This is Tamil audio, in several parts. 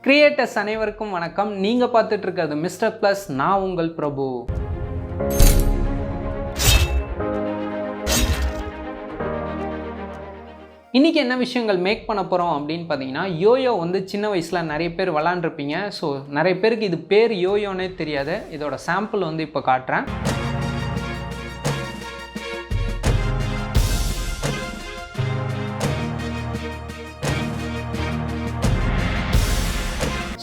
கிரியேட்டர்ஸ் அனைவருக்கும் வணக்கம். நீங்கள் பார்த்துட்டு இருக்கிறது மிஸ்டர் ப்ளஸ். நான் உங்கள் பிரபு. இன்றைக்கி என்ன விஷயங்கள் மேக் பண்ண போகிறோம் அப்படின்னு பார்த்தீங்கன்னா, யோயோ வந்து சின்ன வயசில் நிறைய பேர் விளாண்டுருப்பீங்க. ஸோ நிறைய பேருக்கு இது பேர் யோயோனே தெரியாது. இதோட சாம்பிள் வந்து இப்போ காட்டுறேன்.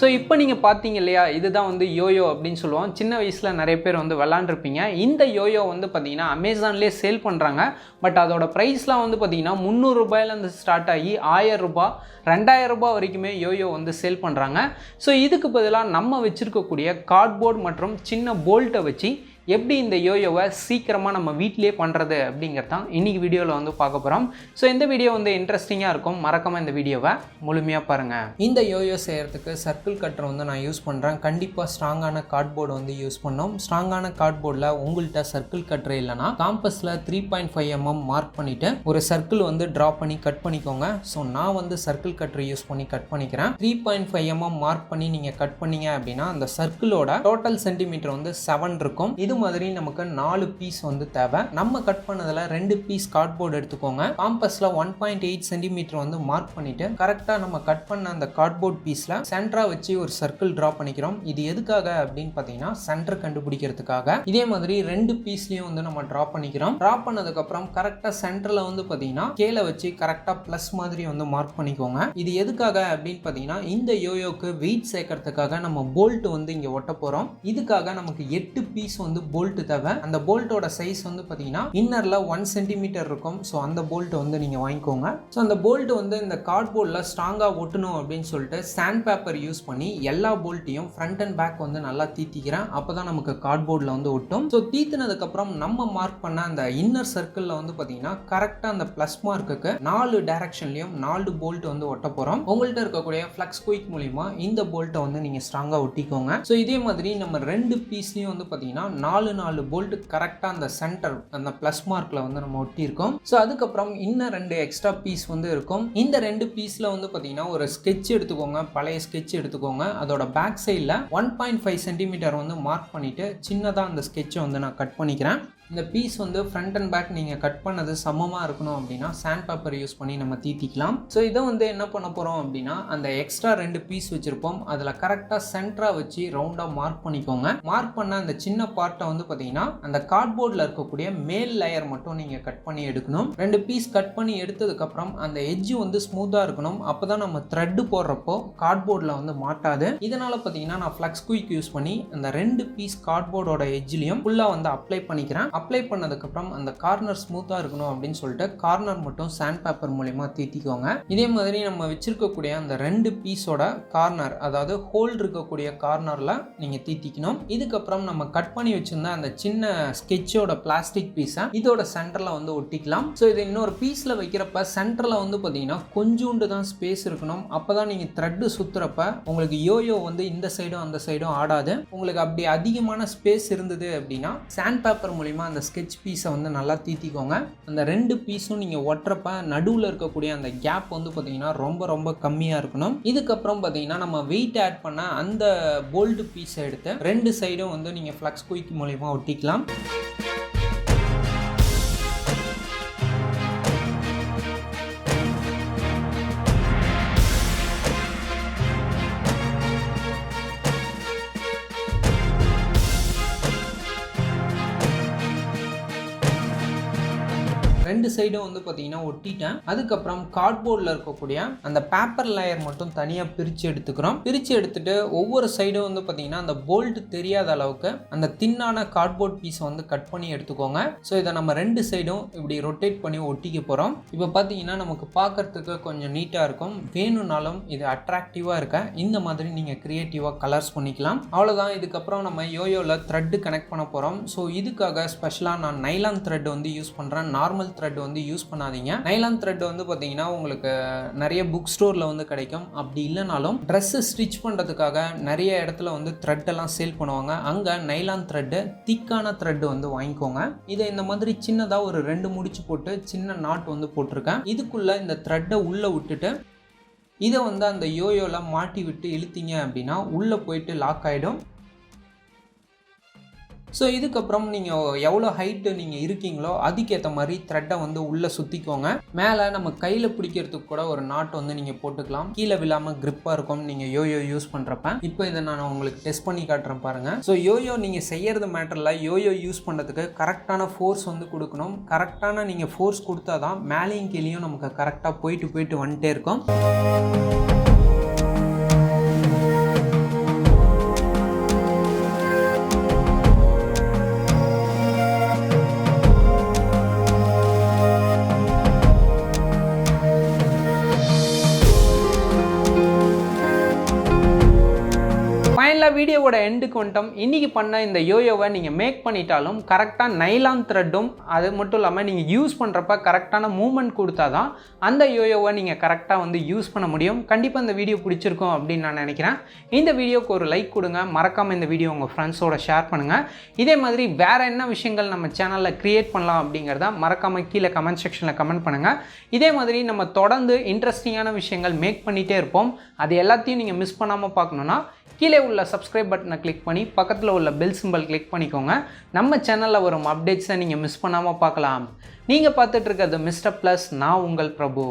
ஸோ இப்போ நீங்கள் பார்த்தீங்க இல்லையா, இதுதான் வந்து யோயோ அப்படின்னு சொல்லுவோம். சின்ன வயசில் நிறைய பேர் வந்து விளாண்டுருப்பீங்க. இந்த யோயோ வந்து பார்த்தீங்கன்னா அமேசான்லேயே சேல் பண்ணுறாங்க. பட் அதோட ப்ரைஸ்லாம் வந்து பார்த்தீங்கன்னா 300 ரூபாயிலேருந்து ஸ்டார்ட் ஆகி 1000 ரூபாய் 2000 ரூபாய் வரைக்குமே யோயோ வந்து சேல் பண்ணுறாங்க. ஸோ இதுக்கு பதிலாக நம்ம வச்சுருக்கக்கூடிய கார்ட்போர்ட் மற்றும் சின்ன போல்ட்டை வச்சு எப்படி இந்த யோயோவை சீக்கிரமாக நம்ம வீட்டிலே பண்ணுறது அப்படிங்கிறது தான் இன்றைக்கி வீடியோவில் வந்து பார்க்க போகிறோம். ஸோ இந்த வீடியோ வந்து இன்ட்ரெஸ்டிங்காக இருக்கும். மறக்காமல் இந்த வீடியோவை முழுமையாக பாருங்கள். இந்த யோயோ செய்கிறதுக்கு சர்க்கிள் கட்டர் வந்து நான் யூஸ் பண்ணுறேன். கண்டிப்பாக ஸ்ட்ராங்கான கார்ட்போர்டு வந்து யூஸ் பண்ணோம். ஸ்ட்ராங்கான கார்ட்போர்டில் உங்கள்கிட்ட சர்க்கிள் கட்டர் இல்லைனா காம்பஸில் 3.5 mm மார்க் பண்ணிவிட்டு ஒரு சர்க்கிள் வந்து ட்ரா பண்ணி கட் பண்ணிக்கோங்க. ஸோ நான் வந்து சர்க்கிள் கட்டர் யூஸ் பண்ணி கட் பண்ணிக்கிறேன். 3.5 mm மார்க் பண்ணி நீங்கள் கட் பண்ணீங்க அப்படின்னா அந்த சர்க்கிளோட டோட்டல் சென்டிமீட்டர் வந்து 7 இருக்கும். இது மாதிரி நமக்கு 4 பீஸ் வந்து தேவை. நம்ம கட் பண்ணதுல 2 பீஸ் கார்ட்போர்டு எடுத்துக்கோங்க. காம்பஸ்ல 1.8 சென்டிமீட்டர் வந்து மார்க் பண்ணிட்டு கரெக்டா நம்ம கட் பண்ண அந்த கார்ட்போர்ட் பீஸ்ல சென்டரா வச்சு ஒரு சர்க்கிள் டிரா பண்ணிக்கிறோம். இது எதுக்காக அப்படின்னு பாத்தீங்கன்னா சென்டர் கண்டுபிடிக்கிறதுக்காக. இதே மாதிரி 2 பீஸ்லயும் வந்து நம்ம டிரா பண்ணிக்கிறோம். டிரா பண்ணதுக்கு அப்புறம் கரெக்டா சென்டர்ல வந்து பாத்தீங்கன்னா ஸ்கேலை வச்சு கரெக்டா பிளஸ் மாதிரி வந்து மார்க் பண்ணிக்கோங்க. இது எதுக்காக அப்படின்னு பாத்தீங்கன்னா இந்த யோயோக்கு வெயிட் சேர்க்கறதுக்காக நம்ம போல்ட் வந்து இங்க ஒட்ட போறோம். இதுக்காக நமக்கு 8 பீஸ் வந்து போல்ட் தேவை. அந்த போல்ட்டோட சைஸ் வந்து பாத்தீங்கன்னா இன்னர்ல 1 சென்டிமீட்டர் இருக்கும். ஸோ அந்த போல்ட் வந்து நீங்க வாங்கிக்கோங்க. ஸோ அந்த போல்ட் வந்து இந்த கார்ட்போர்ட்ல ஸ்ட்ராங்கா ஒட்டணும் அப்படின்னு சொல்லிட்டு சாண்ட் பேப்பர் யூஸ் பண்ணி எல்லா போல்ட்டையும் ஃப்ரண்ட் அண்ட் பேக் வந்து நல்லா தீத்திக்கிறேன். அப்பதான் நமக்கு கார்ட்போர்ட்ல வந்து ஒட்டும். ஸோ தீத்தினதுக்கு அப்புறம் நம்ம மார்க் பண்ண அந்த இன்னர் சர்க்கிள்ல வந்து பாத்தீங்கன்னா கரெக்டா அந்த பிளஸ் மார்க்குக்கு 4 டைரக்ஷன்லயும் 4 போல்ட் வந்து ஒட்ட போறோம். உங்கள்கிட்ட இருக்கக்கூடிய ஃபிளக்ஸ் குயிக் மூலமா இந்த போல்ட்டை வந்து நீங்க ஸ்ட்ராங்கா ஒட்டிக்கோங்க. ஸோ இதே மாதிரி நம்ம 2 பீஸ்லயும் வந்து பாத்தீங்கன்னா 4 போல்ட் கரெக்டா அந்த சென்டர் அந்த பிளஸ் மார்க்ல வந்து நம்ம ஒட்டி இருக்கோம். ஸோ அதுக்கப்புறம் இன்னும் 2 எக்ஸ்ட்ரா பீஸ் வந்து இருக்கும். இந்த 2 பீஸ்ல வந்து பாத்தீங்கன்னா ஒரு ஸ்கெட்ச் எடுத்துக்கோங்க. பழைய ஸ்கெட்ச் எடுத்துக்கோங்க. அதோட பேக் சைட்ல 1.5 சென்டிமீட்டர் வந்து மார்க் பண்ணிட்டு சின்னதா அந்த ஸ்கெட்சை வந்து நான் கட் பண்ணிக்கிறேன். இந்த பீஸ் வந்து ஃப்ரண்ட் அண்ட் பேக் நீங்கள் கட் பண்ணது சமமாக இருக்கணும் அப்படின்னா சாண்ட் பேப்பர் யூஸ் பண்ணி நம்ம தீத்திக்கலாம். ஸோ இதை வந்து என்ன பண்ண போகிறோம் அப்படின்னா அந்த எக்ஸ்ட்ரா 2 பீஸ் வச்சுருப்போம். அதில் கரெக்டாக சென்டராக வச்சு ரவுண்டாக மார்க் பண்ணிக்கோங்க. மார்க் பண்ண அந்த சின்ன பார்ட்டை வந்து பார்த்தீங்கன்னா அந்த கார்ட்போர்டில் இருக்கக்கூடிய மேல் லேயர் மட்டும் நீங்கள் கட் பண்ணி எடுக்கணும். 2 பீஸ் கட் பண்ணி எடுத்ததுக்கப்புறம் அந்த எட்ஜு வந்து ஸ்மூத்தாக இருக்கணும். அப்போ தான் நம்ம த்ரெட்டு போடுறப்போ கார்ட்போர்டில் வந்து மாட்டாது. இதனால் பார்த்தீங்கன்னா நான் ஃப்ளக்ஸ் குயிக் யூஸ் பண்ணி அந்த 2 பீஸ் கார்ட்போர்டோட எட்ஜ்லையும் ஃபுல்லாக வந்து அப்ளை பண்ணிக்கிறேன். அப்ளை பண்ணதுக்கப்புறம் அந்த கார்னர் ஸ்மூத்தாக இருக்கணும் அப்படின்னு சொல்லிட்டு கார்னர் மட்டும் சாண்ட் பேப்பர் மூலமா தீத்திக்கோங்க. இதே மாதிரி நம்ம வச்சிருக்கக்கூடிய அந்த 2 பீஸோட கார்னர், அதாவது ஹோல் இருக்கக்கூடிய கார்னர்ல நீங்க தீத்திக்கணும். இதுக்கப்புறம் நம்ம கட் பண்ணி வச்சிருந்த அந்த சின்ன ஸ்கெட்சோட பிளாஸ்டிக் பீஸை இதோட சென்டர்ல வந்து ஒட்டிக்கலாம். ஸோ இது இன்னொரு பீஸ்ல வைக்கிறப்ப சென்டர்ல வந்து பார்த்தீங்கன்னா கொஞ்சோண்டு தான் ஸ்பேஸ் இருக்கணும். அப்பதான் நீங்க த்ரெட் சுத்துறப்ப உங்களுக்கு யோயோ வந்து இந்த சைடும் அந்த சைடும் ஆடாது. உங்களுக்கு அப்படி அதிகமான ஸ்பேஸ் இருந்தது அப்படின்னா சாண்ட் பேப்பர் மூலமா அந்த ஸ்கெட்ச் பீஸை வந்து நல்லா தீத்திக்கோங்க. அந்த 2 பீஸும் நீங்கள் ஒட்டுறப்ப நடுவில் இருக்கக்கூடிய அந்த கேப் வந்து பார்த்தீங்கன்னா ரொம்ப ரொம்ப கம்மியாக இருக்கணும். இதுக்கப்புறம் பார்த்தீங்கன்னா நம்ம வெயிட் ஆட் பண்ண அந்த போல்ட் பீஸை எடுத்து 2 சைடும் வந்து நீங்கள் ஃப்ளக்ஸ் குயிக் மூலமா ஒட்டிக்கலாம். ரெண்டு சைடும் வந்து பார்த்தீங்கன்னா ஒட்டிட்டேன். அதுக்கப்புறம் கார்ட்போர்டில் இருக்கக்கூடிய அந்த பேப்பர் லேயர் மட்டும் தனியாக பிரித்து எடுத்துக்கிறோம். பிரித்து எடுத்துட்டு ஒவ்வொரு சைடும் வந்து பார்த்தீங்கன்னா அந்த போல்ட் தெரியாத அளவுக்கு அந்த தின்னான கார்ட்போர்ட் பீஸை வந்து கட் பண்ணி எடுத்துக்கோங்க. ஸோ இதை நம்ம 2 சைடும் இப்படி ரொட்டேட் பண்ணி ஒட்டிக்க போகிறோம். இப்போ பார்த்தீங்கன்னா நமக்கு பார்க்கறதுக்கு கொஞ்சம் நீட்டாக இருக்கும். வேணும்னாலும் இது அட்ராக்டிவாக இருக்க இந்த மாதிரி நீங்கள் க்ரியேட்டிவாக கலர்ஸ் பண்ணிக்கலாம். அவ்வளோதான். இதுக்கப்புறம் நம்ம யோயோவில் த்ரெட்டு கனெக்ட் பண்ண போகிறோம். ஸோ இதுக்காக ஸ்பெஷலாக நான் நைலான் த்ரெட் வந்து யூஸ் பண்ணுறேன். நார்மல் த்ரெட் வந்து யூஸ் பண்ணாதீங்க. நைலான் த்ரெட் வந்து பார்த்தீங்கன்னா உங்களுக்கு நிறைய புக் ஸ்டோரில் வந்து கிடைக்கும். அப்படி இல்லைனாலும் ட்ரெஸ்ஸு ஸ்டிச் பண்ணுறதுக்காக நிறைய இடத்துல வந்து த்ரெட் எல்லாம் சேல் பண்ணுவாங்க. அங்கே நைலான் த்ரெட்டு திக்கான த்ரெட் வந்து வாங்கிக்கோங்க. இதை இந்த மாதிரி சின்னதாக ஒரு 2 முடிச்சு போட்டு சின்ன நாட் வந்து போட்டிருக்கேன். இதுக்குள்ளே இந்த த்ரெட்டை உள்ளே விட்டுட்டு இதை வந்து அந்த யோயோவில் மாட்டி விட்டு இழுத்தீங்க அப்படின்னா உள்ளே போயிட்டு லாக் ஆகிடும். ஸோ இதுக்கப்புறம் நீங்கள் எவ்வளோ ஹைட்டு நீங்கள் இருக்கீங்களோ அதுக்கேற்ற மாதிரி த்ரெட்டை வந்து உள்ளே சுற்றிக்கோங்க. மேலே நம்ம கையில் பிடிக்கிறதுக்கு கூட ஒரு நாட் வந்து நீங்கள் போட்டுக்கலாம். கீழே விழாமல் கிரிப்பாக இருக்கும் நீங்கள் யோயோ யூஸ் பண்ணுறப்ப. இப்போ இதை நான் உங்களுக்கு டெஸ்ட் பண்ணி காட்டுறேன் பாருங்கள். ஸோ யோயோ நீங்கள் செய்கிறது மேட்டரில் யோயோ யூஸ் பண்ணுறதுக்கு கரெக்டான ஃபோர்ஸ் வந்து கொடுக்கணும். கரெக்டான நீங்கள் ஃபோர்ஸ் கொடுத்தா தான் மேலேயும் கீழேயும் நமக்கு கரெக்டாக போயிட்டு வந்துட்டே இருக்கும். வீடியோவோட எண்டுக்கு வந்துட்டோம். இன்றைக்கி பண்ண இந்த யோயோவை நீங்கள் மேக் பண்ணிட்டாலும் கரெக்டாக நைலான் த்ரெட்டும் அது மட்டும் இல்லாமல் நீங்கள் யூஸ் பண்ணுறப்ப கரெக்டான மூவ்மெண்ட் கொடுத்தா தான் அந்த யோயோவை நீங்கள் கரெக்டாக வந்து யூஸ் பண்ண முடியும். கண்டிப்பாக இந்த வீடியோ பிடிச்சிருக்கும் அப்படின்னு நான் நினைக்கிறேன். இந்த வீடியோக்கு ஒரு லைக் கொடுங்க. மறக்காமல் இந்த வீடியோ உங்கள் ஃப்ரெண்ட்ஸோட ஷேர் பண்ணுங்கள். இதே மாதிரி வேறு என்ன விஷயங்கள் நம்ம சேனலில் க்ரியேட் பண்ணலாம் அப்படிங்கிறத மறக்காமல் கீழே கமெண்ட் செக்ஷனில் கமெண்ட் பண்ணுங்கள். இதே மாதிரி நம்ம தொடர்ந்து இன்ட்ரெஸ்டிங்கான விஷயங்கள் மேக் பண்ணிகிட்டே இருப்போம். அது எல்லாத்தையும் நீங்கள் மிஸ் பண்ணாமல் பார்க்கணுன்னா கீழே உள்ள சப்ஸ்கிரைப் பட்டனை கிளிக் பண்ணி பக்கத்தில் உள்ள பெல் சிம்பல் கிளிக் பண்ணிக்கோங்க. நம்ம சேனலில் வரும் அப்டேட்ஸை நீங்கள் மிஸ் பண்ணாமல் பார்க்கலாம். நீங்கள் பார்த்துட்டு இருக்கிறது மிஸ்டர் ப்ளஸ். நான் உங்கள் பிரபு.